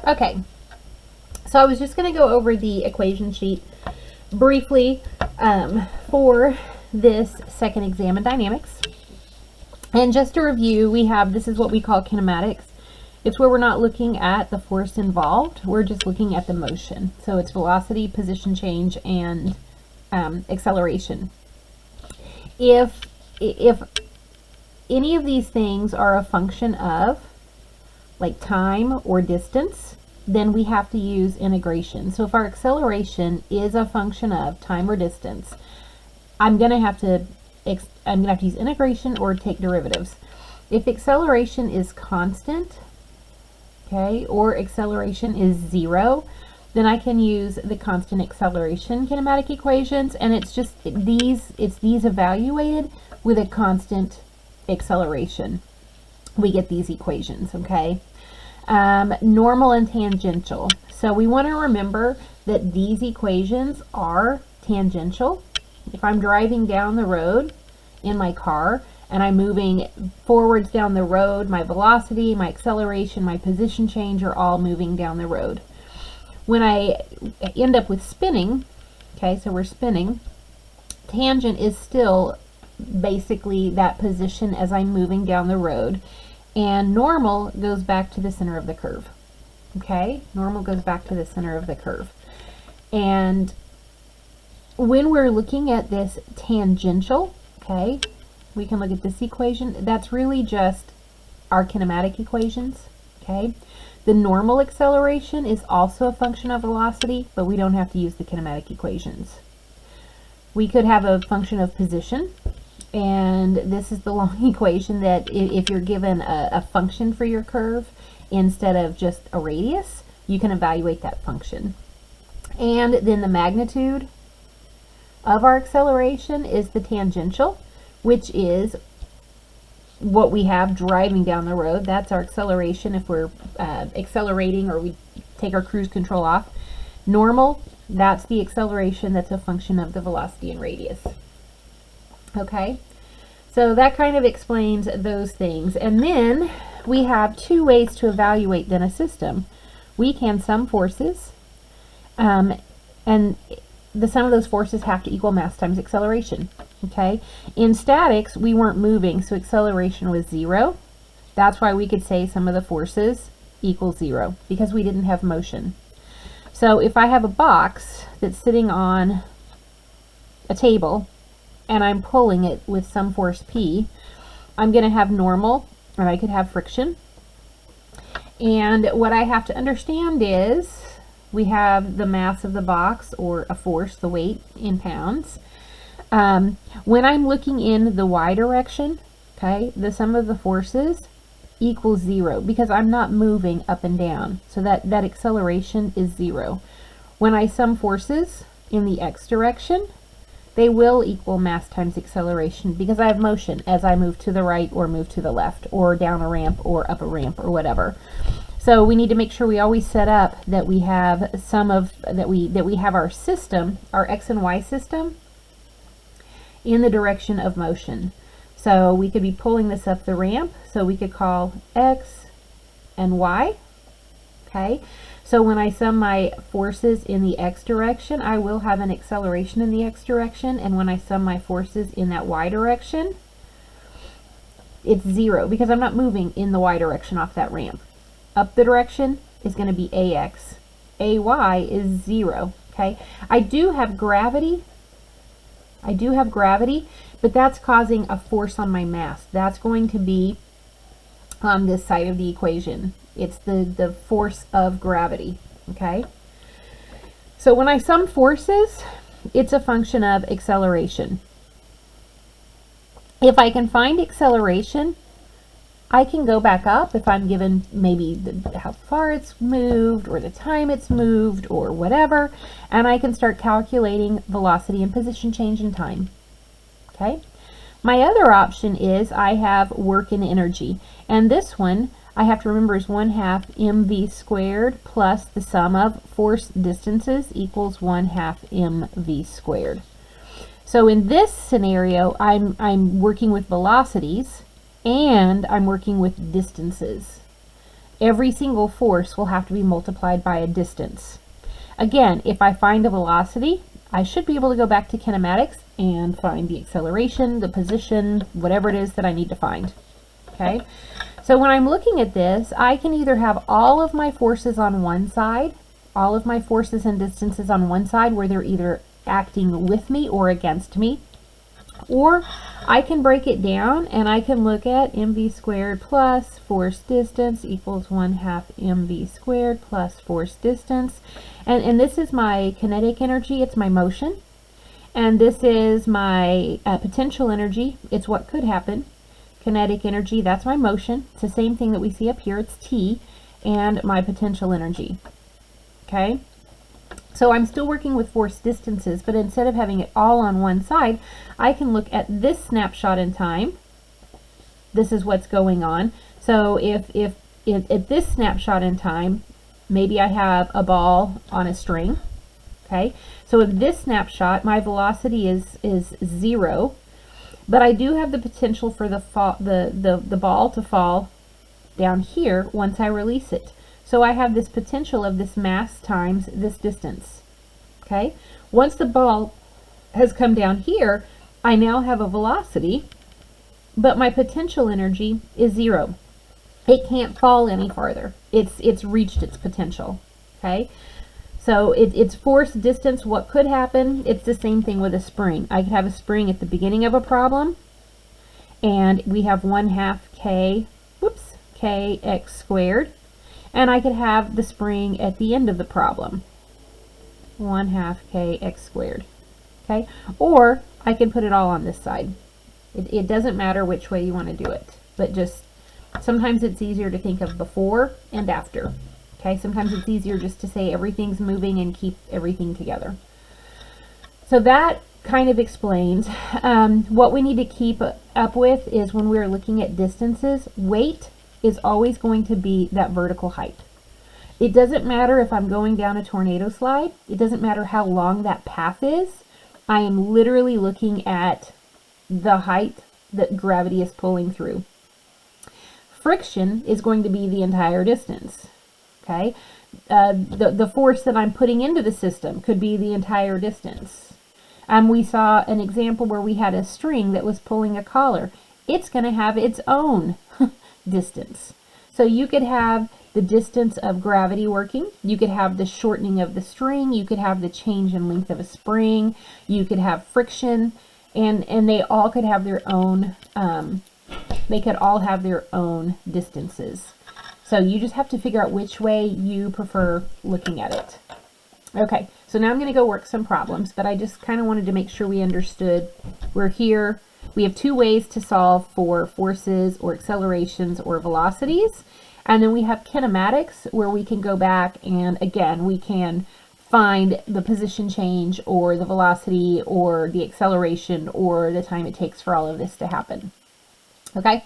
Okay, so I was just going to go over the equation sheet briefly for this second exam in dynamics. And just to review, we have, this is what we call kinematics. It's where we're not looking at the force involved, we're just looking at the motion. So it's velocity, position change, and acceleration. If any of these things are a function of like time or distance, then we have to use integration. So if our acceleration is a function of time or distance, I'm going to have to use integration or take derivatives. If acceleration is constant, okay, or acceleration is 0, then I can use the constant acceleration kinematic equations, and it's just these evaluated with a constant acceleration. We get these equations, okay? Normal and tangential. So we want to remember that these equations are tangential. If I'm driving down the road in my car and I'm moving forwards down the road, my velocity, my acceleration, my position change are all moving down the road. When I end up with spinning, okay, so we're spinning, tangent is still basically that position as I'm moving down the road, and normal goes back to the center of the curve. Okay, normal goes back to the center of the curve. And when we're looking at this tangential, okay, we can look at this equation. That's really just our kinematic equations, okay? The normal acceleration is also a function of velocity, but we don't have to use the kinematic equations. We could have a function of position, and this is the long equation that if you're given a function for your curve instead of just a radius, you can evaluate that function. And then the magnitude of our acceleration is the tangential, which is what we have driving down the road. That's our acceleration if we're accelerating or we take our cruise control off. Normal, that's the acceleration that's a function of the velocity and radius. Okay, so that kind of explains those things. And then we have two ways to evaluate then a system. We can sum forces, and the sum of those forces have to equal mass times acceleration. Okay, in statics we weren't moving, so acceleration was 0. That's why we could say sum of the forces equals 0, because we didn't have motion. So if I have a box that's sitting on a table and I'm pulling it with some force P, I'm going to have normal, or I could have friction. And what I have to understand is we have the mass of the box, or a force, the weight in pounds. When I'm looking in the y direction, okay, the sum of the forces equals 0 because I'm not moving up and down. So that acceleration is 0. When I sum forces in the x direction, they will equal mass times acceleration because I have motion as I move to the right or move to the left or down a ramp or up a ramp or whatever. So we need to make sure we always set up that we have that we have our system, our x and y system, in the direction of motion. So we could be pulling this up the ramp, so we could call x and y. Okay, so when I sum my forces in the x direction, I will have an acceleration in the x direction, and when I sum my forces in that y direction, it's 0 because I'm not moving in the y direction off that ramp. Up the direction is going to be ax. Ay is 0. Okay, I do have gravity, but that's causing a force on my mass. That's going to be on this side of the equation. It's the force of gravity, okay? So when I sum forces, it's a function of acceleration. If I can find acceleration, I can go back up if I'm given maybe how far it's moved or the time it's moved or whatever, and I can start calculating velocity and position change in time. Okay? My other option is I have work and energy, and this one I have to remember is 1/2 mv squared plus the sum of force distances equals 1/2 mv squared. So in this scenario, I'm working with velocities and I'm working with distances. every single force will have to be multiplied by a distance. Again, if I find a velocity, I should be able to go back to kinematics and find the acceleration, the position, whatever it is that I need to find. Okay, so when I'm looking at this, I can either have all of my forces on one side, all of my forces and distances on one side where they're either acting with me or against me, or I can break it down and I can look at mv squared plus force distance equals 1/2 mv squared plus force distance. And this is my kinetic energy, it's my motion. And this is my potential energy, it's what could happen. Kinetic energy, that's my motion. It's the same thing that we see up here, it's T, and my potential energy. Okay? So I'm still working with force distances, but instead of having it all on one side, I can look at this snapshot in time. This is what's going on. So if at this snapshot in time, maybe I have a ball on a string. Okay, so in this snapshot, my velocity is 0, but I do have the potential for the ball to fall down here once I release it. So I have this potential of this mass times this distance. Okay, once the ball has come down here, I now have a velocity, but my potential energy is 0. It can't fall any farther. It's reached its potential. Okay, so it's force, distance, what could happen. It's the same thing with a spring. I could have a spring at the beginning of a problem, and we have 1/2 kx squared. And I could have the spring at the end of the problem, 1/2 kx squared. Okay, or I can put it all on this side. It doesn't matter which way you want to do it, but just sometimes it's easier to think of before and after. Okay, sometimes it's easier just to say everything's moving and keep everything together. So that kind of explains what we need to keep up with is when we're looking at distances, weight is always going to be that vertical height. It doesn't matter if I'm going down a tornado slide. It doesn't matter how long that path is. I am literally looking at the height that gravity is pulling through. Friction is going to be the entire distance. Okay, the force that I'm putting into the system could be the entire distance. We saw an example where we had a string that was pulling a collar. It's going to have its own distance. So you could have the distance of gravity working, you could have the shortening of the string, you could have the change in length of a spring, you could have friction, and they all could have their own distances. So you just have to figure out which way you prefer looking at it. Okay, so now I'm going to go work some problems, but I just kind of wanted to make sure we understood we're here. We have two ways to solve for forces or accelerations or velocities. And then we have kinematics where we can go back and again, we can find the position change or the velocity or the acceleration or the time it takes for all of this to happen. Okay,